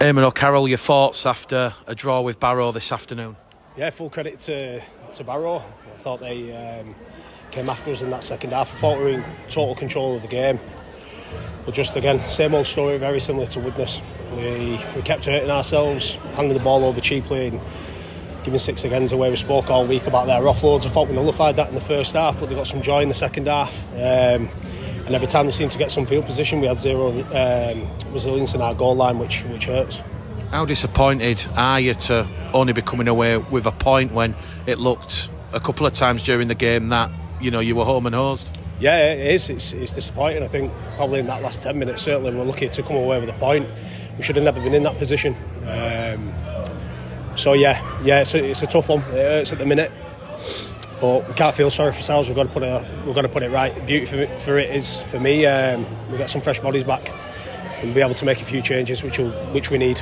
Eamon O'Carroll, your thoughts after a draw with Barrow this afternoon? Yeah, full credit to Barrow. I thought they came after us in that second half. I thought we were in total control of the game. But just again, same old story, very similar to Widnes. We kept hurting ourselves, handing the ball over cheaply and giving 6 again away. We spoke all week about their offloads. I thought we nullified that in the first half, but they got some joy in the second half. And every time they seemed to get some field position, we had zero resilience in our goal line, which hurts. How disappointed are you to only be coming away with a point when it looked a couple of times during the game that you were home and hosed? Yeah, it is. It's disappointing. I think probably in that last 10 minutes, certainly we're lucky to come away with a point. We should have never been in that position. So it's a tough one. It hurts at the minute, but we can't feel sorry for ourselves. We've got to put it right. The beauty for it is, for me, we got some fresh bodies back and be able to make a few changes, which we need.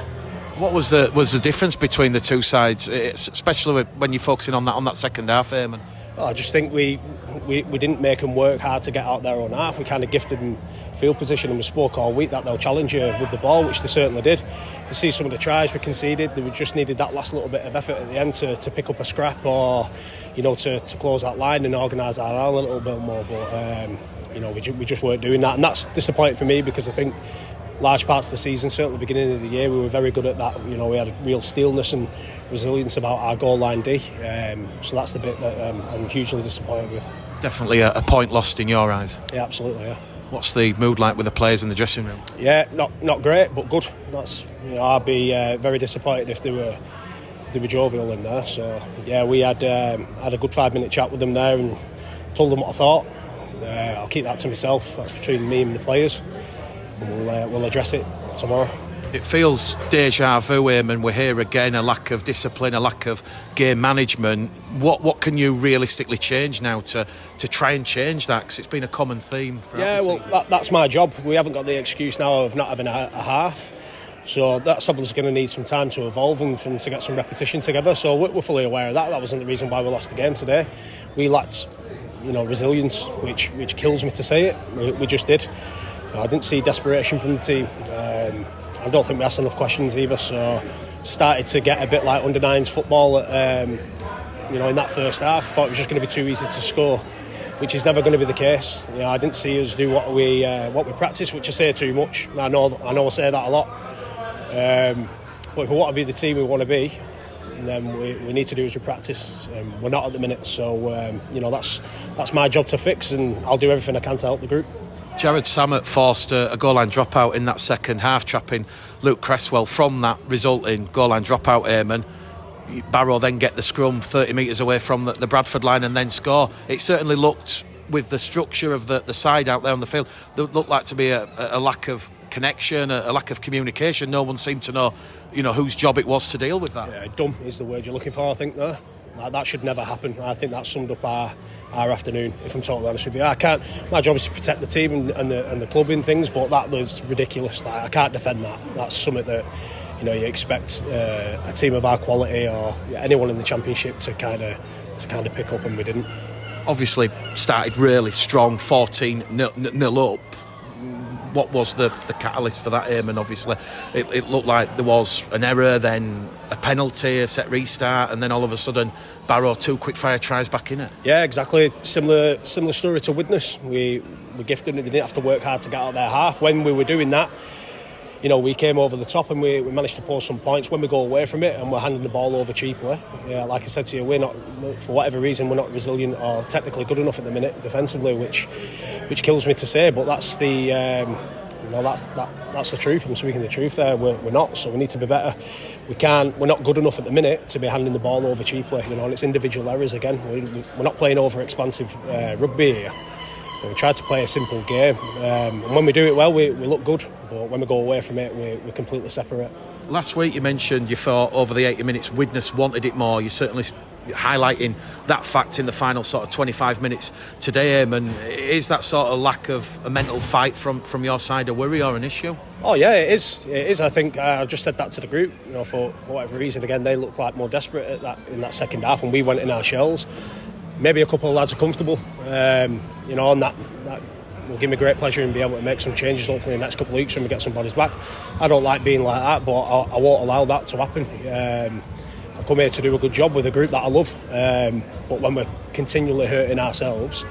What was the difference between the two sides, especially when you're focusing on that second half, Eamon? Well, I just think we didn't make them work hard to get out their own half. We kind of gifted them field position, and we spoke all week that they'll challenge you with the ball, which they certainly did. You see some of the tries we conceded, they just needed that last little bit of effort at the end to pick up a scrap or to close that line and organise our line a little bit more. But we just weren't doing that, and that's disappointing for me because I think large parts of the season, certainly the beginning of the year, we were very good at that. We had a real steelness and resilience about our goal line D. So that's the bit that I'm hugely disappointed with. Definitely a point lost in your eyes. Yeah, absolutely. Yeah. What's the mood like with the players in the dressing room? Yeah, not great, but good. That's I'd be very disappointed if they were jovial in there. So yeah, we had a good 5-minute chat with them there and told them what I thought. I'll keep that to myself. That's between me and the players. We'll address it tomorrow. It feels deja vu, Eamon. We're here again, a lack of discipline, a lack of game management. What can you realistically change now to try and change that? Because it's been a common theme throughout the season. That's my job. We haven't got the excuse now of not having a half. So that's obviously going to need some time to evolve and to get some repetition together. So we're fully aware of that. That wasn't the reason why we lost the game today. We lacked resilience, which kills me to say it. We just did. I didn't see desperation from the team. I don't think we asked enough questions either. So started to get a bit like under-9s football. In that first half, I thought it was just going to be too easy to score, which is never going to be the case. I didn't see us do what we practice, which I say too much. I know I say that a lot. But if we want to be the team we want to be, then we need to do as we practice. We're not at the minute, so that's my job to fix, and I'll do everything I can to help the group. Jared Sammett forced a goal line dropout in that second half, trapping Luke Cresswell. From that resulting goal line dropout, Eamon, Barrow then get the scrum 30 metres away from the Bradford line and then score. It certainly looked, with the structure of the side out there on the field, there looked like to be a lack of connection, a lack of communication. No one seemed to know whose job it was to deal with that. Yeah, dumb is the word you're looking for, I think, there. That should never happen. I think that summed up our afternoon, if I'm totally honest with you. My job is to protect the team and the club in things, but that was ridiculous. I can't defend that. That's something that you expect a team of our quality or anyone in the Championship to kind of pick up, and we didn't. Obviously started really strong, 14-0 up. What was the catalyst for that, Eamon? Obviously it looked like there was an error, then a penalty, a set restart, and then all of a sudden Barrow 2 quick fire tries back in it. Yeah, exactly. Similar story to Widnes. We gifted them. They didn't have to work hard to get out their half. When we were doing that, we came over the top and we managed to pull some points. When we go away from it and we're handing the ball over cheaply, like I said to you, we're not, for whatever reason, we're not resilient or technically good enough at the minute defensively, which kills me to say, but that's the that's the truth. I'm speaking the truth there. We're not, so we need to be better. We're not good enough at the minute to be handing the ball over cheaply, and it's individual errors again. We're not playing over expansive rugby here. We try to play a simple game, and when we do it well, we look good. But when we go away from it, we're completely separate. Last week you mentioned you thought over the 80 minutes Widnes wanted it more. You certainly highlighting that fact in the final sort of 25 minutes today, Eamon. Is that sort of lack of a mental fight from your side a worry or an issue? Oh yeah, it is. I think I just said that to the group. For whatever reason, again, they looked like more desperate in that second half, and we went in our shells. Maybe a couple of lads are comfortable, and that will give me great pleasure in being able to make some changes hopefully in the next couple of weeks when we get some bodies back. I don't like being like that, but I won't allow that to happen. I've come here to do a good job with a group that I love, but when we're continually hurting ourselves,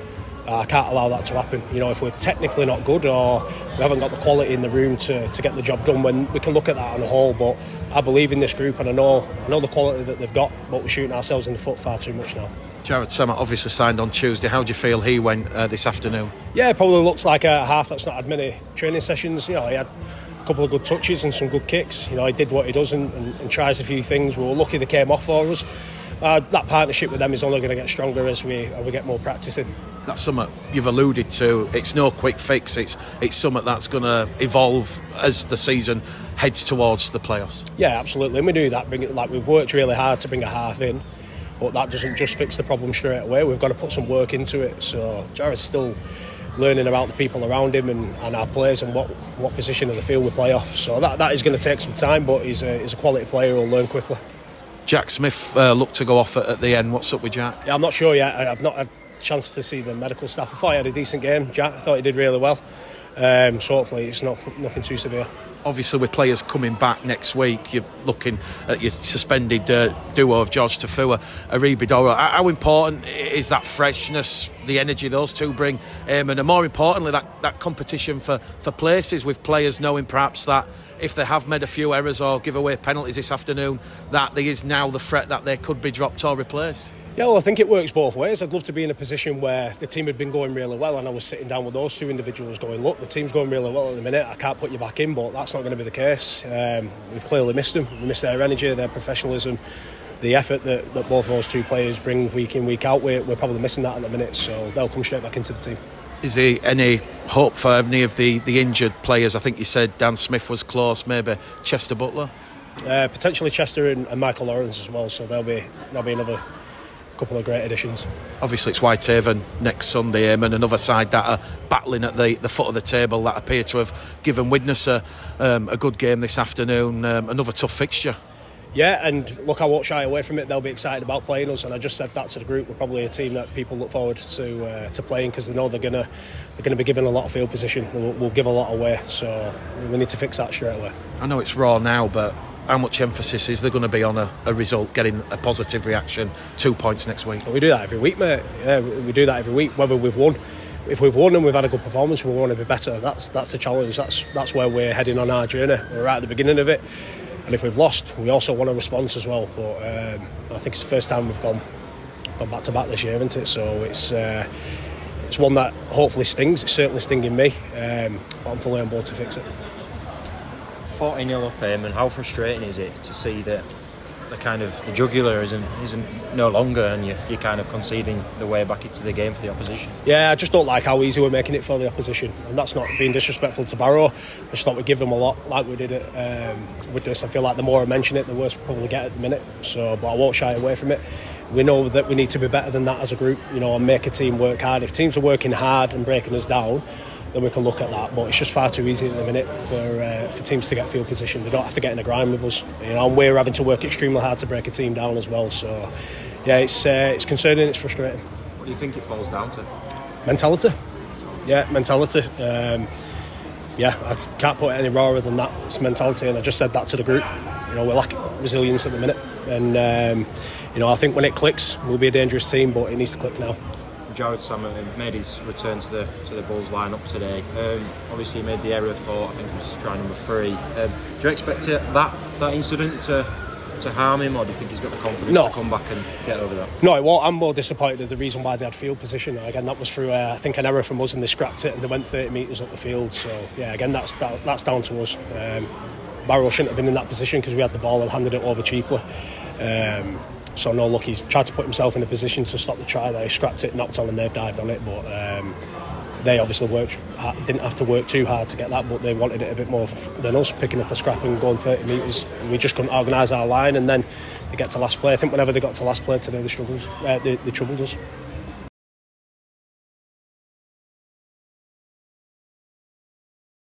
I can't allow that to happen. You know, if we're technically not good or we haven't got the quality in the room to get the job done, when we can look at that on a whole. But I believe in this group and I know the quality that they've got, but we're shooting ourselves in the foot far too much now. Jared Semmett obviously signed on Tuesday. How do you feel he went this afternoon? Yeah, it probably looks like a half that's not had many training sessions. You know, he had a couple of good touches and some good kicks. You know, he did what he does and tries a few things. We were lucky they came off for us. That partnership with them is only going to get stronger as we get more practice in. That's something you've alluded to. It's no quick fix. It's something that's going to evolve as the season heads towards the playoffs. Yeah, absolutely. And we do that. We've worked really hard to bring a half in, but that doesn't just fix the problem straight away. We've got to put some work into it. So Jared's still learning about the people around him and our players and what position of the field we play off. So that is going to take some time, but he's a quality player who'll learn quickly. Jack Smith looked to go off at the end. What's up with Jack? Yeah, I'm not sure yet. I've not had a chance to see the medical staff. I thought he had a decent game, Jack. I thought he did really well. So hopefully it's nothing too severe. Obviously, with players coming back next week, you're looking at your suspended duo of George Tafua, Aribi Doro. How important is that freshness, the energy those two bring, and more importantly, that competition for places with players knowing perhaps that if they have made a few errors or give away penalties this afternoon, that there is now the threat that they could be dropped or replaced? Yeah, well, I think it works both ways. I'd love to be in a position where the team had been going really well and I was sitting down with those two individuals going, look, the team's going really well at the minute, I can't put you back in, but that's not going to be the case. We've clearly missed them. We missed their energy, their professionalism, the effort that both those two players bring week in, week out. We're probably missing that at the minute, so they'll come straight back into the team. Is there any hope for any of the injured players? I think you said Dan Smith was close, maybe Chester Butler? Potentially Chester and Michael Lawrence as well, so there'll be another couple of great additions. Obviously it's Whitehaven next Sunday, Eamon, another side that are battling at the foot of the table that appear to have given Widnes a good game this afternoon. Another tough fixture. Yeah, and look, I won't shy away from it. They'll be excited about playing us, and I just said that to the group. We're probably a team that people look forward to playing because they know they're gonna be given a lot of field position. We'll give a lot away, so we need to fix that straight away. I know it's raw now, but how much emphasis is there going to be on a result, getting a positive reaction, 2 points next week? We do that every week, mate. Yeah, we do that every week, whether we've won. If we've won and we've had a good performance, we want to be better. That's the challenge. That's where we're heading on our journey. We're right at the beginning of it. And if we've lost, we also want a response as well. But I think it's the first time we've gone back to back this year, isn't it? So it's one that hopefully stings. It's certainly stinging me. But I'm fully on board to fix it. 40-0 up, and how frustrating is it to see that the jugular isn't no longer, and you're kind of conceding the way back into the game for the opposition? Yeah, I just don't like how easy we're making it for the opposition, and that's not being disrespectful to Barrow. I just thought we'd give them a lot, like we did it with this. I feel like the more I mention it, the worse we probably get at the minute. But I won't shy away from it. We know that we need to be better than that as a group, and make a team work hard. If teams are working hard and breaking us down, then we can look at that, but it's just far too easy at the minute for teams to get field position. They don't have to get in a grind with us, and we're having to work extremely hard to break a team down as well. So yeah, it's concerning, it's frustrating. What do you think it falls down to? Mentality. Yeah, mentality. I can't put it any rawer than that. It's mentality, and I just said that to the group. We lack resilience at the minute, and I think when it clicks, we'll be a dangerous team, but it needs to click now. Jared Semmett made his return to the Bulls lineup today. Obviously, he made the error for, I think it was try number 3. Do you expect that incident to harm him, or do you think he's got the confidence to come back and get over that? No, it won't. I'm more disappointed at the reason why they had field position. Again, that was through I think an error from us, and they scrapped it and they went 30 metres up the field. So yeah, again, that's down to us. Barrow shouldn't have been in that position because we had the ball and handed it over cheaply. So no, look, he's tried to put himself in a position to stop the try there. He scrapped it, knocked on, and they've dived on it. But they obviously didn't have to work too hard to get that, but they wanted it a bit more than us, picking up a scrap and going 30 metres. We just couldn't organise our line, and then they get to last play. I think whenever they got to last play today, they troubled us.